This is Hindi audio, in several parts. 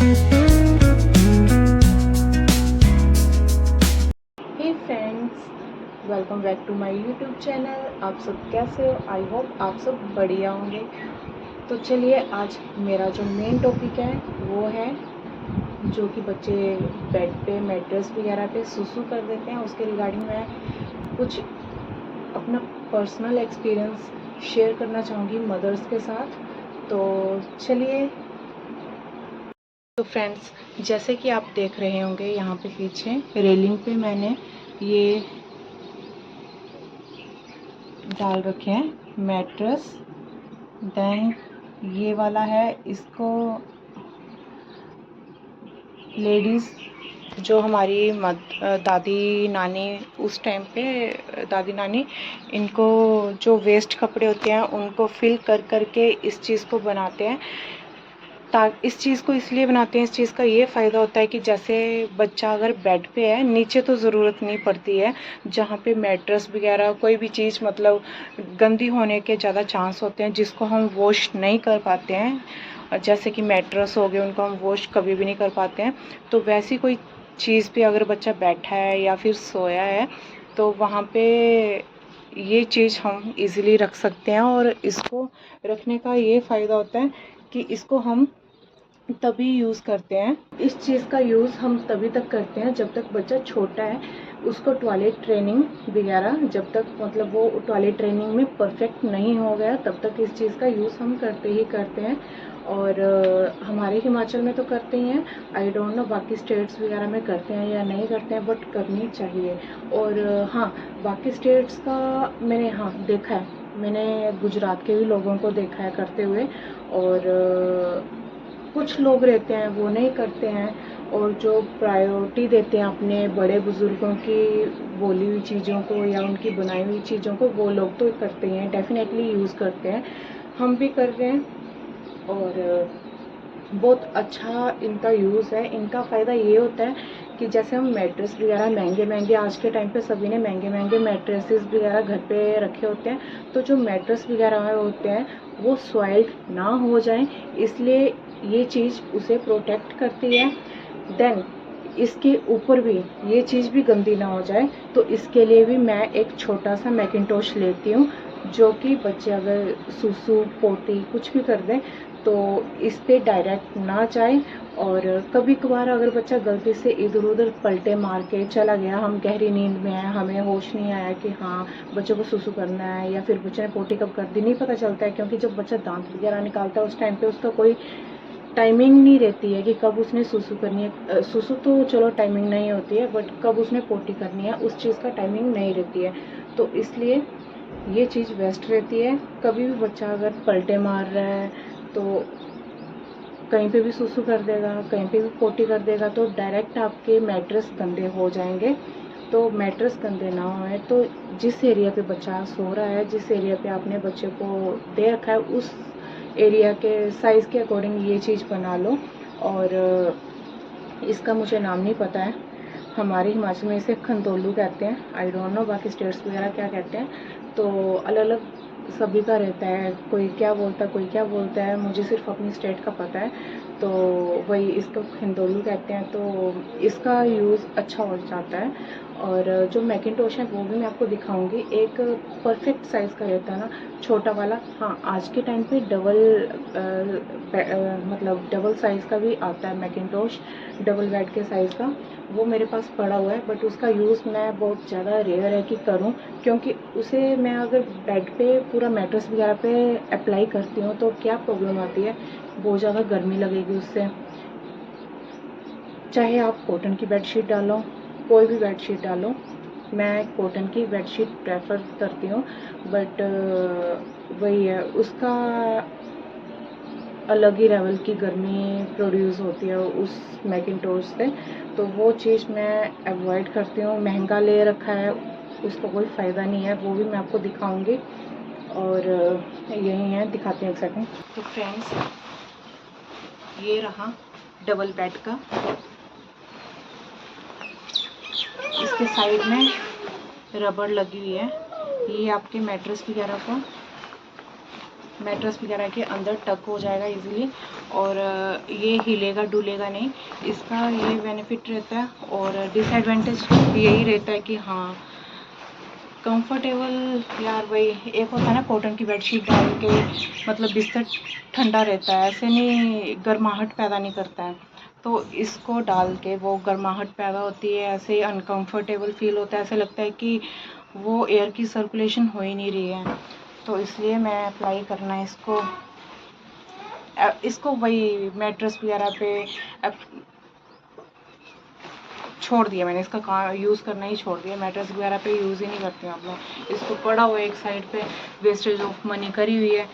Hey friends, welcome back to my YouTube channel. आप सब कैसे हो? आई होप आप सब बढ़िया होंगे। तो चलिए, आज मेरा जो मेन टॉपिक है वो है जो कि बच्चे बेड पे मैट्रेस वगैरह पे सुसु कर देते हैं, उसके रिगार्डिंग मैं कुछ अपना पर्सनल एक्सपीरियंस शेयर करना चाहूँगी मदर्स के साथ। तो चलिए। तो फ्रेंड्स, जैसे कि आप देख रहे होंगे यहाँ पे पीछे रेलिंग पे मैंने ये डाल रखे हैं मैट्रेस। देन ये वाला है, इसको लेडीज़ जो हमारी दादी नानी उस टाइम पे दादी नानी इनको जो वेस्ट कपड़े होते हैं उनको फिल कर करके इस चीज़ को बनाते हैं। इस चीज़ को इसलिए बनाते हैं, इस चीज़ का ये फ़ायदा होता है कि जैसे बच्चा अगर बेड पे है, नीचे तो ज़रूरत नहीं पड़ती है, जहाँ पे मैट्रेस वगैरह कोई भी चीज़ मतलब गंदी होने के ज़्यादा चांस होते हैं, जिसको हम वॉश नहीं कर पाते हैं। जैसे कि मैट्रेस हो गए, उनको हम वॉश कभी भी नहीं कर पाते हैं। तो वैसी कोई चीज़ पे अगर बच्चा बैठा है या फिर सोया है तो वहाँ पे ये चीज़ हम इजीली रख सकते हैं। और इसको रखने का ये फ़ायदा होता है कि इसको हम तभी यूज़ करते हैं, इस चीज़ का यूज़ हम तभी तक करते हैं जब तक बच्चा छोटा है, उसको टॉयलेट ट्रेनिंग वगैरह जब तक मतलब वो टॉयलेट ट्रेनिंग में परफेक्ट नहीं हो गया तब तक इस चीज़ का यूज़ हम करते ही करते हैं। और हमारे हिमाचल में तो करते ही हैं, आई डोंट नो बाकी स्टेट्स वगैरह में करते हैं या नहीं करते हैं, बट करनी चाहिए। और हाँ, बाकी स्टेट्स का मैंने हाँ देखा है, मैंने गुजरात के भी लोगों को देखा है करते हुए। और कुछ लोग रहते हैं वो नहीं करते हैं, और जो प्रायोरिटी देते हैं अपने बड़े बुज़ुर्गों की बोली हुई चीज़ों को या उनकी बनाई हुई चीज़ों को, वो लोग तो करते हैं, डेफिनेटली यूज़ करते हैं, हम भी कर रहे हैं। और बहुत अच्छा इनका यूज़ है। इनका फ़ायदा ये होता है कि जैसे हम मैट्रेस वगैरह महंगे महंगे, आज के टाइम पे सभी ने महंगे महंगे मैट्रेसेस वगैरह घर पे रखे होते हैं, तो जो मैट्रेस वगैरह होते हैं वो सॉइल्ड ना हो जाएं, इसलिए ये चीज़ उसे प्रोटेक्ट करती है। देन इसके ऊपर भी ये चीज़ भी गंदी ना हो जाए, तो इसके लिए भी मैं एक छोटा सा मैकिंटोश लेती हूँ, जो कि बच्चे अगर सुसु पोटी कुछ भी कर दें तो इस पे डायरेक्ट ना जाए। और कभी कभार अगर बच्चा गलती से इधर उधर पलटे मार के चला गया, हम गहरी नींद में हैं, हमें होश नहीं आया कि हाँ बच्चों को सुसु करना है या फिर बच्चे ने पोटी कब कर दी, नहीं पता चलता है, क्योंकि जब बच्चा दांत वगैरह निकालता है उस टाइम पे उसका कोई टाइमिंग नहीं रहती है कि कब उसने सुसु करनी है। सुसु तो चलो टाइमिंग नहीं होती है, बट कब उसने पोटी करनी है उस चीज़ का टाइमिंग नहीं रहती है, तो इसलिए ये चीज़ बेस्ट रहती है। कभी भी बच्चा अगर पलटे मार रहा है तो कहीं पे भी सुसु कर देगा, कहीं पे भी पोटी कर देगा, तो डायरेक्ट आपके मैट्रेस गंदे हो जाएंगे। तो मैट्रेस गंदे ना होए तो जिस एरिया पे बच्चा सो रहा है, जिस एरिया पे आपने बच्चे को दे रखा है, उस एरिया के साइज़ के अकॉर्डिंग ये चीज़ बना लो। और इसका मुझे नाम नहीं पता है, हमारे हिमाचल में इसे खंतोलू कहते हैं, आई डोंट नो बाकी स्टेट्स वगैरह क्या कहते हैं। तो अलग अलग सभी का रहता है, कोई क्या बोलता है कोई क्या बोलता है, मुझे सिर्फ अपनी स्टेट का पता है, तो वही इसको खंतोलू कहते हैं। तो इसका यूज़ अच्छा हो जाता है। और जो मैकिंटोश है वो भी मैं आपको दिखाऊंगी, एक परफेक्ट साइज़ का रहता है ना, छोटा वाला। हाँ, आज के टाइम पे मतलब डबल साइज़ का भी आता है मैकिंटोश, डबल बेड के साइज़ का, वो मेरे पास पड़ा हुआ है, बट उसका यूज़ मैं बहुत ज़्यादा रेयर है कि करूं, क्योंकि उसे मैं अगर बेड पे पूरा मैट्रेस वगैरह पे अप्लाई करती हूँ तो क्या प्रॉब्लम आती है, बहुत ज़्यादा गर्मी लगेगी उससे। चाहे आप कॉटन की बेडशीट डालो, कोई भी बेडशीट डालो, मैं कॉटन की बेडशीट प्रेफर करती हूँ, बट वही है, उसका अलग ही लेवल की गर्मी प्रोड्यूस होती है उस मैकिंटोश से, तो वो चीज़ मैं अवॉइड करती हूँ। महंगा ले रखा है, उसका कोई फ़ायदा नहीं है, वो भी मैं आपको दिखाऊंगी। और यही है, दिखाते हैं एक सेकंड। तो फ्रेंड्स, ये रहा डबल बेड का, इसके साइड में रबड़ लगी हुई है, ये आपके मैट्रेस वगैरह के अंदर टक हो जाएगा इजीली। और ये हिलेगा डुलेगा नहीं, इसका ये बेनिफिट रहता है। और डिसएडवांटेज यही रहता है कि हाँ कंफर्टेबल, यार वही एक होता है ना कॉटन की बेडशीट डाल के मतलब बिस्तर ठंडा रहता है, ऐसे नहीं गर्माहट पैदा नहीं करता है। तो इसको डाल के वो गर्माहट पैदा होती है, ऐसे अनकंफर्टेबल फील होता है, ऐसे लगता है कि वो एयर की सर्कुलेशन हो ही नहीं रही है। तो इसलिए मैं अप्लाई करना इसको वही मैट्रेस वगैरह पे छोड़ दिया मैंने, इसका यूज़ करना ही छोड़ दिया, मैट्रेस वगैरह पे यूज़ ही नहीं करती हूँ आप लोग। इसको पड़ा हुआ एक साइड पे वेस्टेज ऑफ मनी करी हुई है।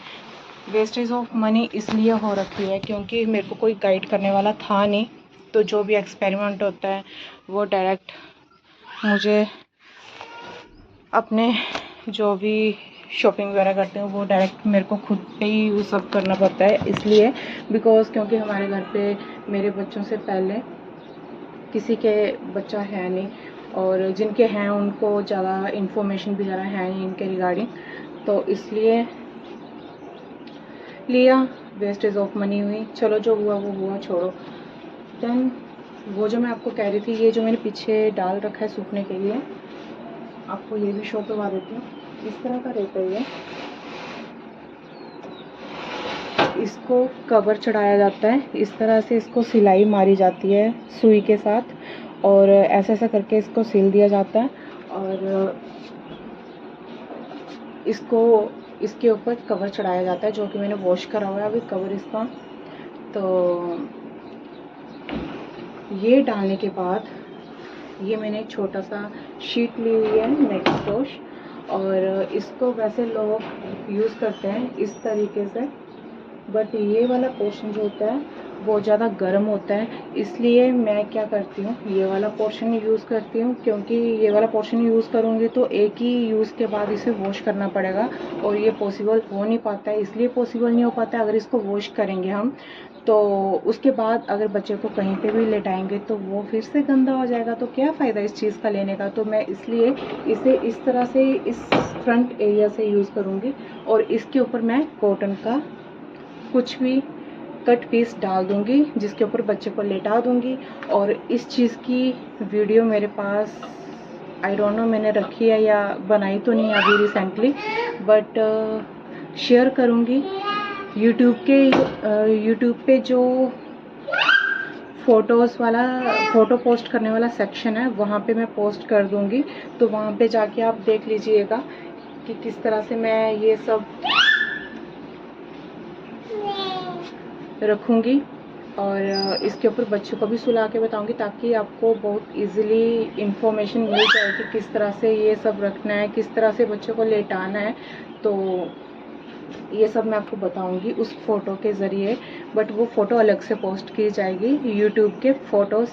वेस्टेज ऑफ मनी इसलिए हो रखी है क्योंकि मेरे को कोई गाइड करने वाला था नहीं, तो जो भी एक्सपेरिमेंट होता है वो डायरेक्ट मुझे अपने जो भी शॉपिंग वगैरह करते हैं वो डायरेक्ट मेरे को खुद पे ही वो सब करना पड़ता है। इसलिए बिकॉज़ क्योंकि हमारे घर पे मेरे बच्चों से पहले किसी के बच्चा है नहीं, और जिनके हैं उनको ज़्यादा इन्फॉर्मेशन भी ज़्यादा है नहीं इनके रिगार्डिंग, तो इसलिए लिया। वेस्टेज ऑफ मनी हुई, चलो जो हुआ वो हुआ, छोड़ो। देन वो जो मैं आपको कह रही थी, ये जो मैंने पीछे डाल रखा है सूखने के लिए, आपको ये भी शो करवा देती हूँ। इस तरह का रहता है ये, इसको कवर चढ़ाया जाता है, इस तरह से इसको सिलाई मारी जाती है सुई के साथ, और ऐसा ऐसा करके इसको सिल दिया जाता है, और इसको इसके ऊपर कवर चढ़ाया जाता है जो कि मैंने वॉश करा हुआ है अभी कवर इसका। तो ये डालने के बाद ये मैंने एक छोटा सा शीट ली हुई है मैकिंटॉश, और इसको वैसे लोग यूज़ करते हैं इस तरीके से, बट ये वाला पोर्शन जो होता है वो ज़्यादा गर्म होता है, इसलिए मैं क्या करती हूँ ये वाला पोर्शन यूज़ करती हूँ, क्योंकि ये वाला पोर्शन यूज़ करूँगी तो एक ही यूज़ के बाद इसे वॉश करना पड़ेगा, और ये पॉसिबल हो नहीं पाता है। इसलिए पॉसिबल नहीं हो पाता है, अगर इसको वॉश करेंगे हम तो उसके बाद अगर बच्चे को कहीं पे भी लेटाएंगे तो वो फिर से गंदा हो जाएगा, तो क्या फ़ायदा इस चीज़ का लेने का। तो मैं इसलिए इसे इस तरह से इस फ्रंट एरिया से यूज़ करूँगी, और इसके ऊपर मैं कॉटन का कुछ भी कट पीस डाल दूँगी जिसके ऊपर बच्चे को लेटा दूँगी। और इस चीज़ की वीडियो मेरे पास आई डोंट नो मैंने रखी है या बनाई तो नहीं अभी रिसेंटली, बट शेयर करूँगी। यूट्यूब पे जो फ़ोटो पोस्ट करने वाला सेक्शन है वहाँ पे मैं पोस्ट कर दूँगी, तो वहाँ पे जाके आप देख लीजिएगा कि किस तरह से मैं ये सब रखूँगी, और इसके ऊपर बच्चों को भी सुला के बताऊँगी ताकि आपको बहुत इजीली इंफॉर्मेशन मिल जाए कि किस तरह से ये सब रखना है, किस तरह से बच्चों को लेटाना है। तो ये सब मैं आपको बताऊंगी उस फ़ोटो के ज़रिए, बट वो फ़ोटो अलग से पोस्ट की जाएगी यूट्यूब के फ़ोटोज़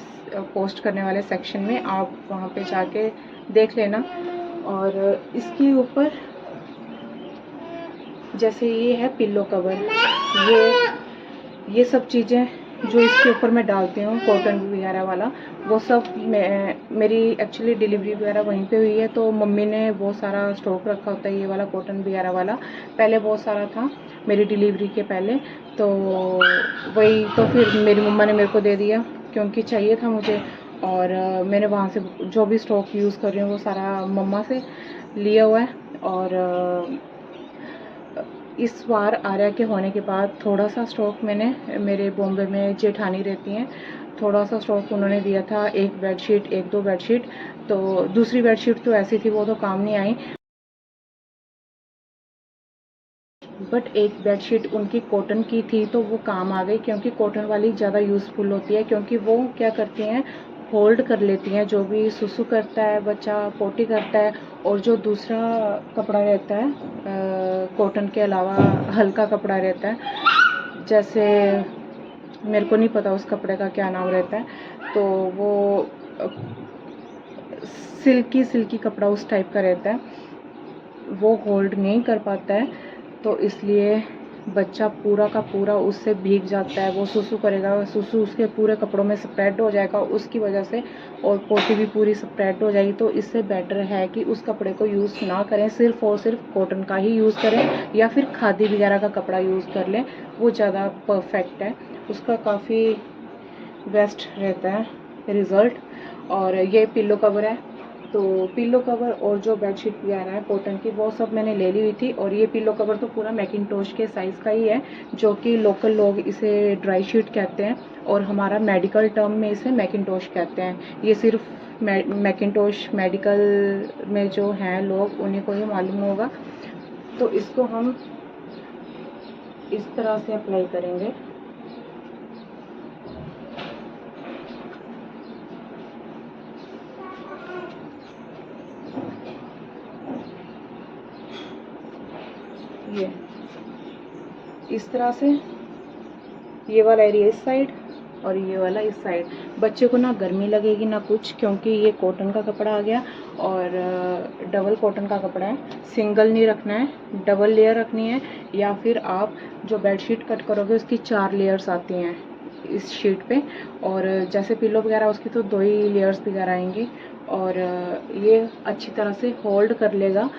पोस्ट करने वाले सेक्शन में, आप वहाँ पे जाके देख लेना। और इसके ऊपर जैसे ये है पिल्लो कवर, ये सब चीज़ें जो इसके ऊपर मैं डालती हूँ कॉटन वगैरह वाला, वो सब मेरी एक्चुअली डिलीवरी वगैरह वहीं पे हुई है, तो मम्मी ने बहुत सारा स्टॉक रखा होता है ये वाला कॉटन वगैरह वाला, पहले बहुत सारा था मेरी डिलीवरी के पहले, तो वही तो फिर मेरी मम्मा ने मेरे को दे दिया क्योंकि चाहिए था मुझे, और मैंने वहाँ से जो भी स्टॉक यूज़ कर रही हूँ वो सारा मम्मा से लिया हुआ है। और इस बार आर्या के होने के बाद थोड़ा सा स्टॉक मैंने, मेरे बॉम्बे में जेठानी रहती हैं, थोड़ा सा स्टॉक उन्होंने दिया था, एक बेडशीट एक दो बेडशीट, तो दूसरी बेडशीट तो ऐसी थी वो तो काम नहीं आई, बट एक बेडशीट उनकी कॉटन की थी तो वो काम आ गई, क्योंकि कॉटन वाली ज़्यादा यूज़फुल होती है, क्योंकि वो क्या करती हैं होल्ड कर लेती हैं, जो भी सुसु करता है बच्चा, पोटी करता है, और जो दूसरा कपड़ा रहता है कॉटन के अलावा हल्का कपड़ा रहता है, जैसे मेरे को नहीं पता उस कपड़े का क्या नाम रहता है, तो वो सिल्की कपड़ा उस टाइप का रहता है, वो होल्ड नहीं कर पाता है, तो इसलिए बच्चा पूरा का पूरा उससे भीग जाता है, वो सुसु करेगा, सुसु उसके पूरे कपड़ों में स्प्रेड हो जाएगा उसकी वजह से, और पोटी भी पूरी स्प्रेड हो जाएगी। तो इससे बेटर है कि उस कपड़े को यूज़ ना करें, सिर्फ़ और सिर्फ कॉटन का ही यूज़ करें, या फिर खादी वगैरह का कपड़ा यूज़ कर लें, वो ज़्यादा परफेक्ट है। उसका काफ़ी बेस्ट रहता है रिज़ल्ट। और ये पिल्लो कवर है, तो पिल्लो कवर और जो बेडशीट वगैरह है कॉटन की वो सब मैंने ले ली हुई थी। और ये पिल्लो कवर तो पूरा मैकिंटोश के साइज़ का ही है, जो कि लोकल लोग इसे ड्राई शीट कहते हैं और हमारा मेडिकल टर्म में इसे मैकिंटोश कहते हैं। ये सिर्फ मैकिंटोश मेडिकल में जो हैं लोग उन्हीं को ही मालूम होगा। तो इसको हम इस तरह से अप्लाई करेंगे। ये इस तरह से, ये वाला एरिया इस साइड और ये वाला इस साइड। बच्चे को ना गर्मी लगेगी ना कुछ, क्योंकि ये कॉटन का कपड़ा आ गया और डबल कॉटन का कपड़ा है। सिंगल नहीं रखना है, डबल लेयर रखनी है, या फिर आप जो बेडशीट कट करोगे उसकी 4 लेयर्स आती हैं इस शीट पे। और जैसे पिलो वगैरह उसकी तो 2 ही लेयर्स वगैरह आएंगी। और ये अच्छी तरह से होल्ड कर लेगा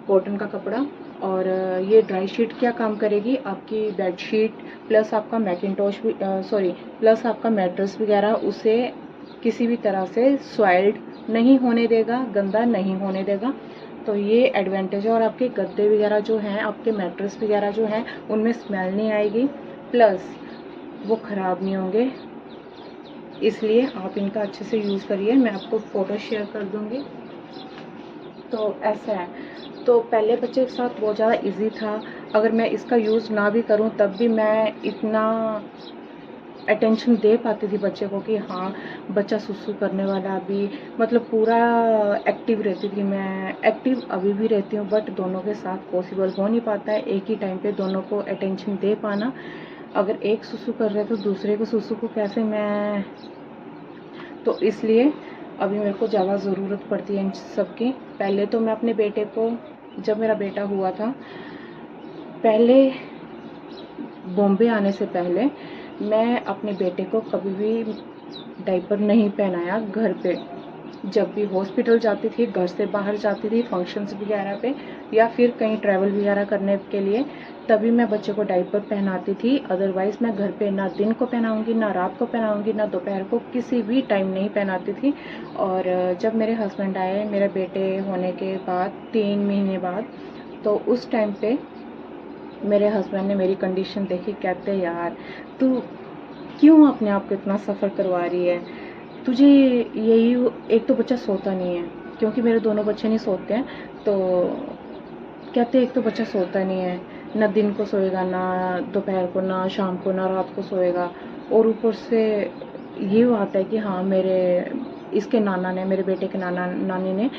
कॉटन का कपड़ा। और ये ड्राई शीट क्या काम करेगी, आपकी बेडशीट प्लस आपका मैकिंटोश प्लस आपका मैट्रेस वगैरह उसे किसी भी तरह से सॉइल्ड नहीं होने देगा, गंदा नहीं होने देगा। तो ये एडवांटेज है। और आपके गद्दे वगैरह जो हैं, आपके मैट्रेस वगैरह जो हैं, उनमें स्मेल नहीं आएगी, प्लस वो ख़राब नहीं होंगे। इसलिए आप इनका अच्छे से यूज़ करिए। मैं आपको फ़ोटो शेयर कर दूँगी। तो ऐसा है। तो पहले बच्चे के साथ बहुत ज़्यादा इजी था। अगर मैं इसका यूज़ ना भी करूं तब भी मैं इतना अटेंशन दे पाती थी बच्चे को कि हाँ बच्चा सुसु करने वाला, अभी मतलब पूरा एक्टिव रहती थी मैं। एक्टिव अभी भी रहती हूँ, बट दोनों के साथ पॉसिबल हो नहीं पाता है एक ही टाइम पे दोनों को अटेंशन दे पाना। अगर एक सुसु कर रहे तो दूसरे को सुसु को कैसे मैं, तो इसलिए अभी मेरे को ज़्यादा ज़रूरत पड़ती है इन सब की। पहले तो मैं अपने बेटे को, जब मेरा बेटा हुआ था, पहले बॉम्बे आने से पहले मैं अपने बेटे को कभी भी डायपर नहीं पहनाया घर पे। जब भी हॉस्पिटल जाती थी, घर से बाहर जाती थी फंक्शंस वगैरह पे, या फिर कहीं ट्रैवल वगैरह करने के लिए, तभी मैं बच्चे को डायपर पहनाती थी। अदरवाइज़ मैं घर पे ना दिन को पहनाऊंगी, ना रात को पहनाऊंगी, ना दोपहर को, किसी भी टाइम नहीं पहनाती थी। और जब मेरे हस्बैंड आए मेरे बेटे होने के बाद 3 महीने बाद, तो उस टाइम पे मेरे हस्बैंड ने मेरी कंडीशन देखी। कहते यार तू क्यों अपने आप को इतना सफ़र करवा रही है, तुझे यही, एक तो बच्चा सोता नहीं है, क्योंकि मेरे दोनों बच्चे नहीं सोते हैं। तो कहते एक तो बच्चा सोता नहीं है, ना दिन को सोएगा, ना दोपहर को, ना शाम को, ना रात को सोएगा। और ऊपर से ये आता है कि हाँ इसके नाना ने, मेरे बेटे के नाना नानी ने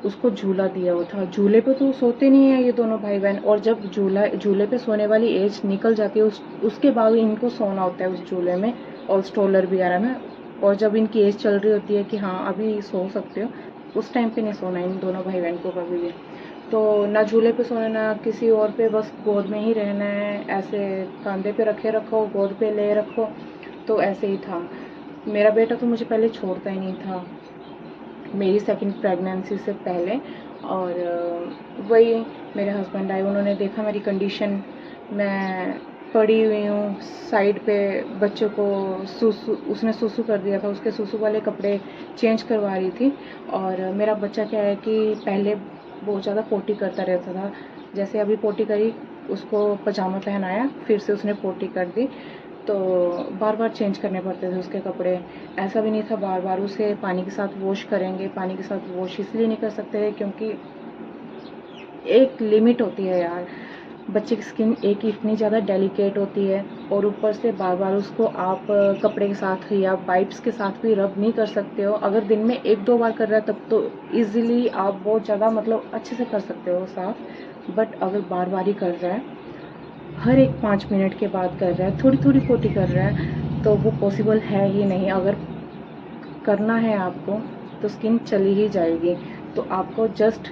उसको झूला दिया हुआ था। झूले पे तो सोते नहीं है ये दोनों भाई बहन, और जब झूले पे सोने वाली एज निकल जाती है उसके बाद इनको सोना होता है उस झूले में और स्ट्रोलर वगैरह में। और जब इनकी एज चल रही होती है कि हाँ अभी सो सकते हो, उस टाइम पे नहीं सोना इन दोनों भाई बहन को कभी भी। तो ना झूले पे सोना, ना किसी और पे, बस गोद में ही रहना है। ऐसे कंधे पे रखे रखो, गोद पे ले रखो, तो ऐसे ही था। मेरा बेटा तो मुझे पहले छोड़ता ही नहीं था, मेरी सेकंड प्रेगनेंसी से पहले। और वही मेरे हस्बैंड आए, उन्होंने देखा मेरी कंडीशन, मैं पड़ी हुई हूँ साइड पे, बच्चों को उसने सुसु कर दिया था, उसके सुसु वाले कपड़े चेंज करवा रही थी। और मेरा बच्चा क्या है कि पहले बहुत ज़्यादा पोटी करता रहता था। जैसे अभी पोटी करी, उसको पजामा पहनाया, फिर से उसने पोटी कर दी, तो बार बार चेंज करने पड़ते थे उसके कपड़े। ऐसा भी नहीं था बार बार उसे पानी के साथ वॉश करेंगे। पानी के साथ वॉश इसलिए नहीं कर सकते क्योंकि एक लिमिट होती है यार, बच्चे की स्किन एक इतनी ज़्यादा डेलिकेट होती है, और ऊपर से बार बार उसको आप कपड़े के साथ या वाइप्स के साथ भी रब नहीं कर सकते हो। अगर दिन में 1-2 बार कर रहा है तब तो ईज़िली आप बहुत ज़्यादा मतलब अच्छे से कर सकते हो साफ़। बट अगर बार बार ही कर रहा है, हर एक 5 मिनट के बाद कर रहा है, थोड़ी थोड़ी पोटी कर रहा है, तो वो पॉसिबल है ही नहीं। अगर करना है आपको तो स्किन चली ही जाएगी। तो आपको जस्ट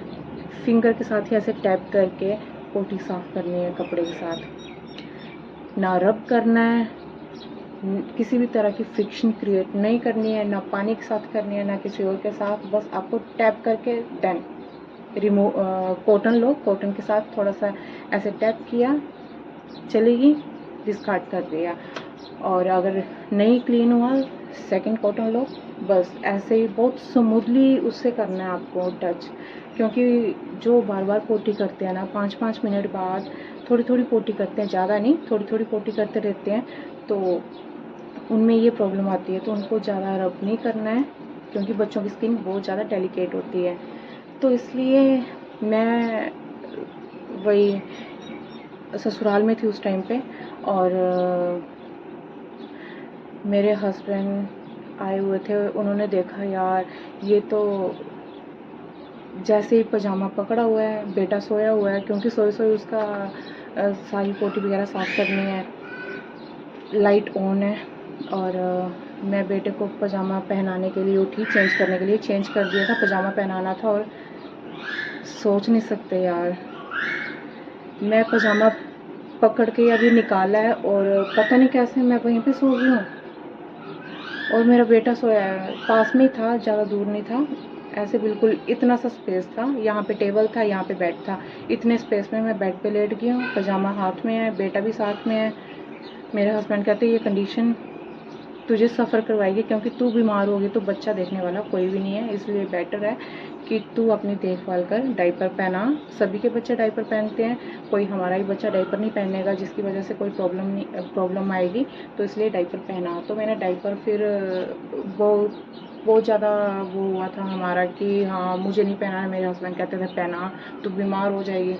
फिंगर के साथ ही ऐसे टैप करके पोटी साफ़ करनी है कपड़े के साथ, ना रब करना है, किसी भी तरह की फ्रिक्शन क्रिएट नहीं करनी है, ना पानी के साथ करनी है, ना किसी और के साथ। बस आपको टैप करके देन रिमूव, कॉटन लो, कॉटन के साथ थोड़ा सा ऐसे टैप किया, चलेगी, डिस्कार्ड कर दिया। और अगर नहीं क्लीन हुआ सेकंड कॉटन लो, बस ऐसे ही बहुत स्मूथली उससे करना है आपको टच, क्योंकि जो बार बार पोटी करते हैं ना 5-5 मिनट बाद थोड़ी थोड़ी पोटी करते हैं, ज़्यादा नहीं, थोड़ी थोड़ी पोटी करते रहते हैं, तो उनमें ये प्रॉब्लम आती है। तो उनको ज़्यादा रब नहीं करना है, क्योंकि बच्चों की स्किन बहुत ज़्यादा डेलिकेट होती है। तो इसलिए मैं वही ससुराल में थी उस टाइम पे, और मेरे हस्बैंड आए हुए थे, उन्होंने देखा यार ये तो जैसे ही पजामा पकड़ा हुआ है, बेटा सोया हुआ है, क्योंकि सोए सोए उसका सारी पोटी वगैरह साफ़ करनी है, लाइट ऑन है, और मैं बेटे को पजामा पहनाने के लिए उठी, चेंज करने के लिए चेंज कर दिया था, पजामा पहनाना था, और सोच नहीं सकते यार, मैं पजामा पकड़ के अभी निकाला है और पता नहीं कैसे मैं वहीं पे सो गई हूँ, और मेरा बेटा सोया है, पास में ही था, ज़्यादा दूर नहीं था, ऐसे बिल्कुल इतना सा स्पेस था, यहाँ पे टेबल था, यहाँ पे बेड था, इतने स्पेस में मैं बेड पे लेट गई हूँ, पजामा हाथ में है, बेटा भी साथ में है। मेरे हस्बैंड कहते ये कंडीशन तुझे सफ़र करवाएगी, क्योंकि तू बीमार होगी तो बच्चा देखने वाला कोई भी नहीं है, इसलिए बेटर है कि तू अपनी देखभाल कर, डायपर पहना। सभी के बच्चे डायपर पहनते हैं, कोई हमारा ही बच्चा डायपर नहीं पहनेगा जिसकी वजह से कोई प्रॉब्लम आएगी, तो इसलिए डायपर पहना। तो मैंने डायपर फिर बहुत ज़्यादा वो हुआ था हमारा कि हाँ मुझे नहीं पहनाना, मेरे हस्बैंड कहते थे पहना, तू बीमार हो जाएगी,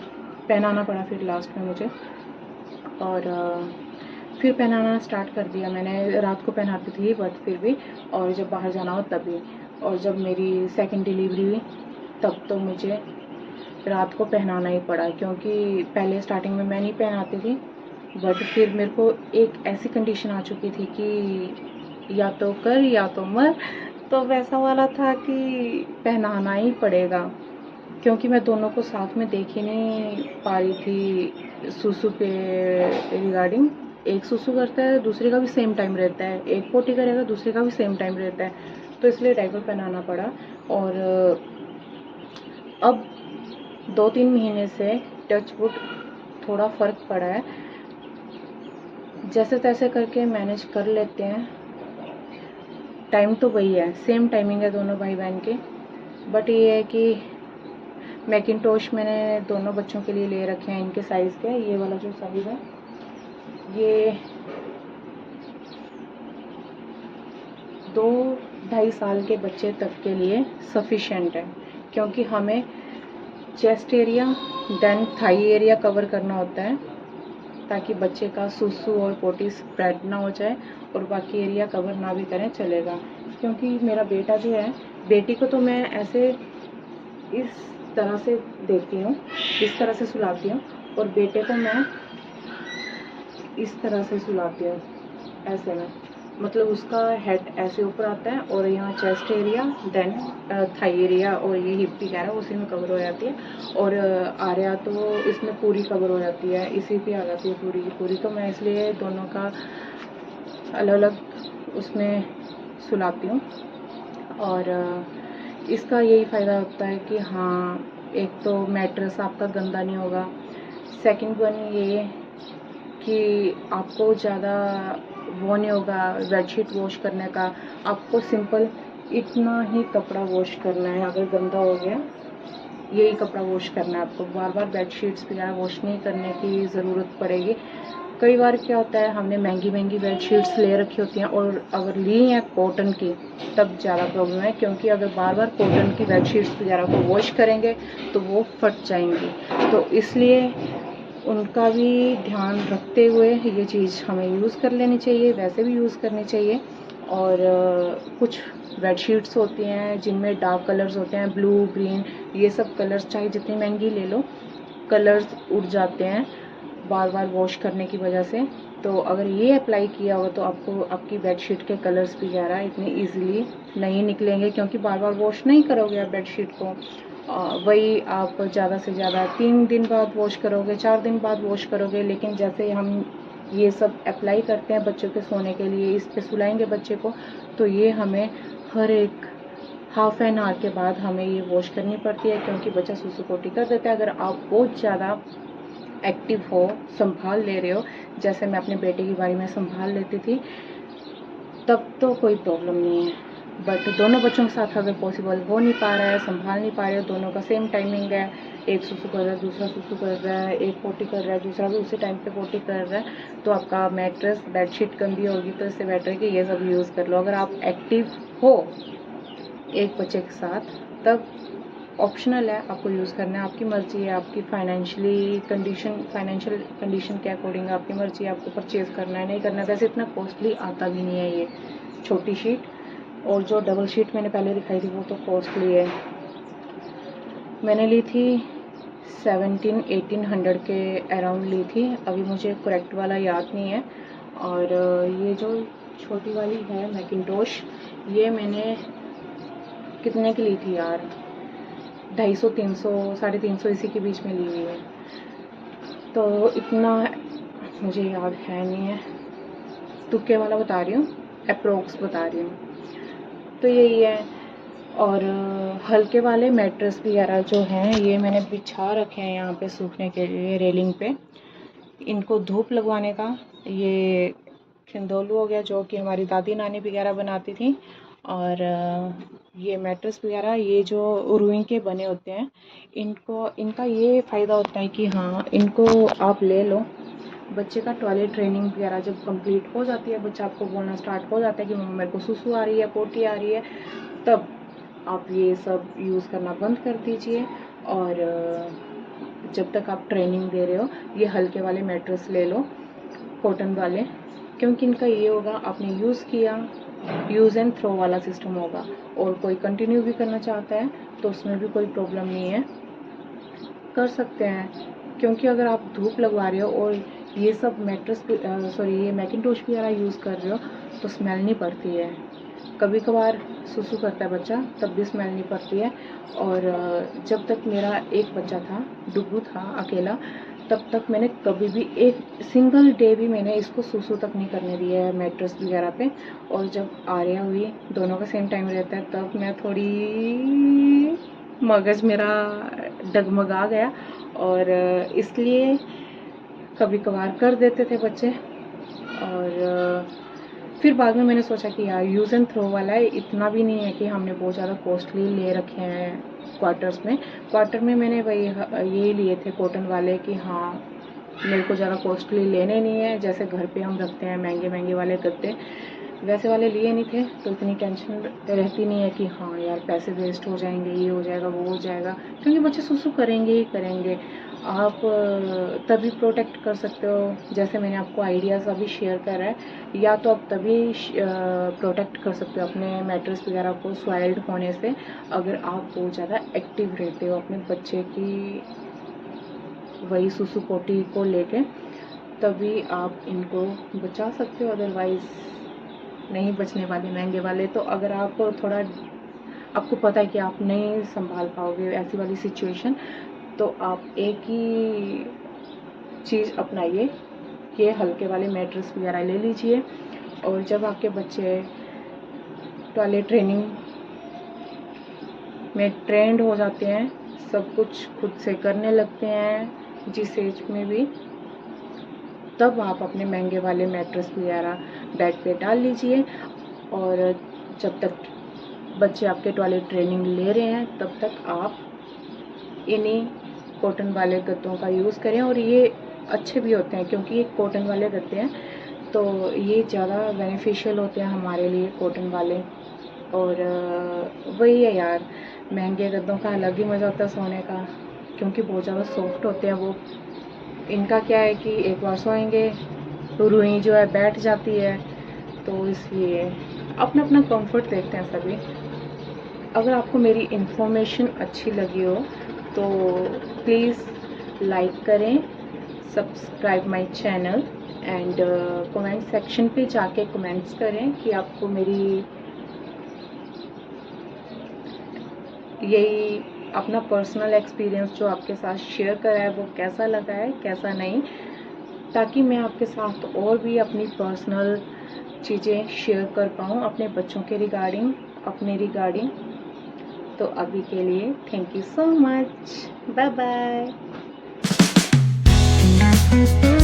पहनाना पड़ा फिर लास्ट में मुझे, और फिर पहनाना स्टार्ट कर दिया मैंने। रात को पहनाती थी बट फिर भी, और जब बाहर जाना हो तभी, और जब मेरी सेकंड डिलीवरी हुई तब तो मुझे रात को पहनाना ही पड़ा, क्योंकि पहले स्टार्टिंग में मैं नहीं पहनाती थी, बट फिर मेरे को एक ऐसी कंडीशन आ चुकी थी कि या तो कर या तो मर, तो वैसा वाला था कि पहनाना ही पड़ेगा, क्योंकि मैं दोनों को साथ में देख ही नहीं पा रही थी सुसु के रिगार्डिंग। एक सुसु करता है, दूसरे का भी सेम टाइम रहता है, एक पोटी करेगा, दूसरे का भी सेम टाइम रहता है, तो इसलिए डायपर पहनाना पड़ा। और अब 2-3 महीने से टच वुड थोड़ा फ़र्क पड़ा है, जैसे तैसे करके मैनेज कर लेते हैं। टाइम तो वही है, सेम टाइमिंग है दोनों भाई बहन के, बट ये है कि मैकिंटोश मैंने दोनों बच्चों के लिए ले रखे हैं इनके साइज़ के। ये वाला जो साइज़ है ये 2-2.5 साल के बच्चे तक के लिए सफिशेंट है, क्योंकि हमें chest area then thigh area cover करना होता है, ताकि बच्चे का सुसु और पोटी स्प्रेड ना हो जाए, और बाकी एरिया कवर ना भी करें चलेगा। क्योंकि मेरा बेटा जो है, बेटी को तो मैं ऐसे इस तरह से देती हूँ, इस तरह से सुलाती हूँ, और बेटे को मैं इस तरह से सुलाती हूँ, ऐसे में, मतलब उसका हेड ऐसे ऊपर आता है, और यहाँ chest area then thigh area और ये हिप वगैरह उसी में कवर हो जाती है, और आर्या तो इसमें पूरी कवर हो जाती है, इसी पे आ जाती है पूरी की पूरी। तो मैं इसलिए दोनों का अलग अलग उसमें सुलाती हूँ, और इसका यही फ़ायदा होता है कि हाँ एक तो मैट्रेस आपका गंदा नहीं होगा, सेकंड वन ये कि आपको ज़्यादा वो नहीं होगा बेडशीट वॉश करने का, आपको सिंपल इतना ही कपड़ा वॉश करना है, अगर गंदा हो गया यही कपड़ा वॉश करना है आपको, बार बार बेडशीट्स वगैरह वॉश नहीं करने की ज़रूरत पड़ेगी। कई बार क्या होता है, हमने महंगी महंगी बेडशीट्स ले रखी होती हैं, और अगर ली हैं कॉटन की तब ज़्यादा प्रॉब्लम है, क्योंकि अगर बार बार कॉटन की बेडशीट्स वगैरह को वॉश करेंगे तो वो फट जाएंगी, तो इसलिए उनका भी ध्यान रखते हुए ये चीज़ हमें यूज़ कर लेनी चाहिए, वैसे भी यूज़ करनी चाहिए। और कुछ बेडशीट्स होती हैं जिनमें डार्क कलर्स होते हैं, ब्लू ग्रीन, ये सब कलर्स चाहे जितनी महंगी ले लो कलर्स उड़ जाते हैं बार बार वॉश करने की वजह से। तो अगर ये अप्लाई किया हो तो आपको आपकी बेडशीट के कलर्स वगैरह इतनी इजीली नहीं निकलेंगे, क्योंकि बार बार वॉश नहीं करोगे आप बेडशीट को, वही आप ज़्यादा से ज़्यादा 3 दिन बाद वॉश करोगे, 4 दिन बाद वॉश करोगे। लेकिन जैसे हम ये सब अप्लाई करते हैं बच्चों के सोने के लिए, इस पे सुलाएंगे बच्चे को, तो ये हमें हर एक हाफ एन आवर के बाद हमें ये वॉश करनी पड़ती है, क्योंकि बच्चा सुसु पोटी कर देता है। अगर आप बहुत ज़्यादा एक्टिव हो, संभाल ले रहे हो, जैसे मैं अपने बेटे की बारी में संभाल लेती थी, तब तो कोई प्रॉब्लम नहीं है। बट दोनों बच्चों के साथ अगर पॉसिबल हो नहीं पा रहा है, संभाल नहीं पा रहे हो, दोनों का सेम टाइमिंग है, एक सुसु कर रहा है, दूसरा सुसु कर रहा है, एक पोटी कर रहा है, दूसरा भी उसी टाइम पे पोटी कर रहा है, तो आपका मैट्रेस बेडशीट गंदी होगी, तो इससे बेटर है कि ये सब यूज़ कर लो। अगर आप एक्टिव हो एक बच्चे के साथ, तब ऑप्शनल है, आपको यूज़ करना है, आपकी मर्ज़ी है, आपकी फाइनेंशियल कंडीशन के अकॉर्डिंग आपकी मर्ज़ी है, आपको परचेज़ करना है नहीं करना है। वैसे इतना कॉस्टली आता भी नहीं है ये छोटी शीट, और जो डबल शीट मैंने पहले दिखाई थी वो तो कॉस्टली है। मैंने ली थी 1700-1800 के अराउंड ली थी, अभी मुझे करेक्ट वाला याद नहीं है। और ये जो छोटी वाली है मैकिंटोश, ये मैंने कितने की ली थी यार, 250-300, 350 इसी के बीच में ली हुई है, तो इतना मुझे याद है नहीं है, तुक्के वाला बता रही हूँ, अप्रोक्स बता रही हूँ, तो यही है। और हल्के वाले मैट्रेस वगैरह जो हैं, ये मैंने बिछा रखे हैं यहाँ पे सूखने के लिए रेलिंग पे। इनको धूप लगवाने का ये खिंदोलू हो गया, जो कि हमारी दादी नानी वगैरह बनाती थी। और ये मैट्रेस वगैरह, ये जो रुई के बने होते हैं, इनका ये फ़ायदा होता है कि हाँ, इनको आप ले लो, बच्चे का टॉयलेट ट्रेनिंग वगैरह जब कंप्लीट हो जाती है, बच्चा आपको बोलना स्टार्ट हो जाता है कि मम्मा मेरे को सुसु आ रही है, पोटी आ रही है, तब आप ये सब यूज़ करना बंद कर दीजिए। और जब तक आप ट्रेनिंग दे रहे हो, ये हल्के वाले मैट्रेस ले लो, कॉटन वाले, क्योंकि इनका ये होगा, आपने यूज़ किया, यूज़ एंड थ्रो वाला सिस्टम होगा, और कोई कंटिन्यू भी करना चाहता है तो उसमें भी कोई प्रॉब्लम नहीं है, कर सकते हैं। क्योंकि अगर आप धूप लगवा रहे हो और ये सब मैट्रेस ये मैकिंटोश वगैरह यूज़ कर रहे हो, तो स्मेल नहीं पड़ती है। कभी कभार सुसु करता है बच्चा, तब भी स्मेल नहीं पड़ती है। और जब तक मेरा एक बच्चा था, डुगू था अकेला, तब तक मैंने कभी भी एक सिंगल डे भी मैंने इसको सुसु तक नहीं करने दिया है मैट्रेस वगैरह पे। और जब आर्या हुई, दोनों का सेम टाइम रहता है, तब मैं थोड़ी, मगज मेरा डगमगा गया, और इसलिए कभी कभार कर देते थे बच्चे। और फिर बाद में मैंने सोचा कि यार यूज़ एंड थ्रो वाला है, इतना भी नहीं है कि हमने बहुत ज़्यादा कॉस्टली ले रखे हैं क्वार्टर में मैंने वही ये लिए थे कॉटन वाले, कि हाँ मेरे को ज़्यादा कॉस्टली लेने नहीं है, जैसे घर पे हम रखते हैं महंगे वाले गद्दे, वैसे वाले लिए नहीं थे, तो इतनी टेंशन रहती नहीं है कि हाँ यार पैसे वेस्ट हो जाएंगे, ये हो जाएगा, वो हो जाएगा, क्योंकि बच्चे सुसु करेंगे ही करेंगे। आप तभी प्रोटेक्ट कर सकते हो, जैसे मैंने आपको आइडियाज़ अभी शेयर करा है, या तो आप तभी प्रोटेक्ट कर सकते हो अपने मैट्रेस वगैरह को सॉइल्ड होने से, अगर आप बहुत ज़्यादा एक्टिव रहते हो अपने बच्चे की वही सुसु पोटी को लेके, तभी आप इनको बचा सकते हो, अदरवाइज़ नहीं बचने वाले महंगे वाले। तो अगर आप थोड़ा, आपको पता है कि आप नहीं संभाल पाओगे ऐसी वाली सिचुएशन, तो आप एक ही चीज़ अपनाइए, ये हल्के वाले मैट्रेस वगैरह ले लीजिए। और जब आपके बच्चे टॉयलेट ट्रेनिंग में ट्रेंड हो जाते हैं, सब कुछ खुद से करने लगते हैं जिस एज में भी, तब आप अपने महंगे वाले मैट्रेस वगैरह बेड पे डाल लीजिए। और जब तक बच्चे आपके टॉयलेट ट्रेनिंग ले रहे हैं, तब तक आप इन्हीं कॉटन वाले गद्दों का यूज़ करें। और ये अच्छे भी होते हैं, क्योंकि ये कॉटन वाले गद्दे हैं, तो ये ज़्यादा बेनिफिशियल होते हैं हमारे लिए कॉटन वाले। और वही है यार, महंगे गद्दों का अलग ही मज़ा होता है सोने का, क्योंकि बहुत ज़्यादा सॉफ्ट होते हैं वो। इनका क्या है कि एक बार सोएंगे तो रुई जो है बैठ जाती है, तो इसलिए अपना अपना कंफर्ट देखते हैं सभी। अगर आपको मेरी इन्फॉर्मेशन अच्छी लगी हो तो प्लीज़ लाइक करें, subscribe my channel, and comment section पे जाके कमेंट्स करें कि आपको मेरी यही अपना पर्सनल एक्सपीरियंस जो आपके साथ शेयर करा है वो कैसा लगा है, कैसा नहीं, ताकि मैं आपके साथ और भी अपनी पर्सनल चीज़ें शेयर कर पाऊँ अपने बच्चों के रिगार्डिंग, अपने रिगार्डिंग। तो अभी के लिए thank you so much, bye bye. है।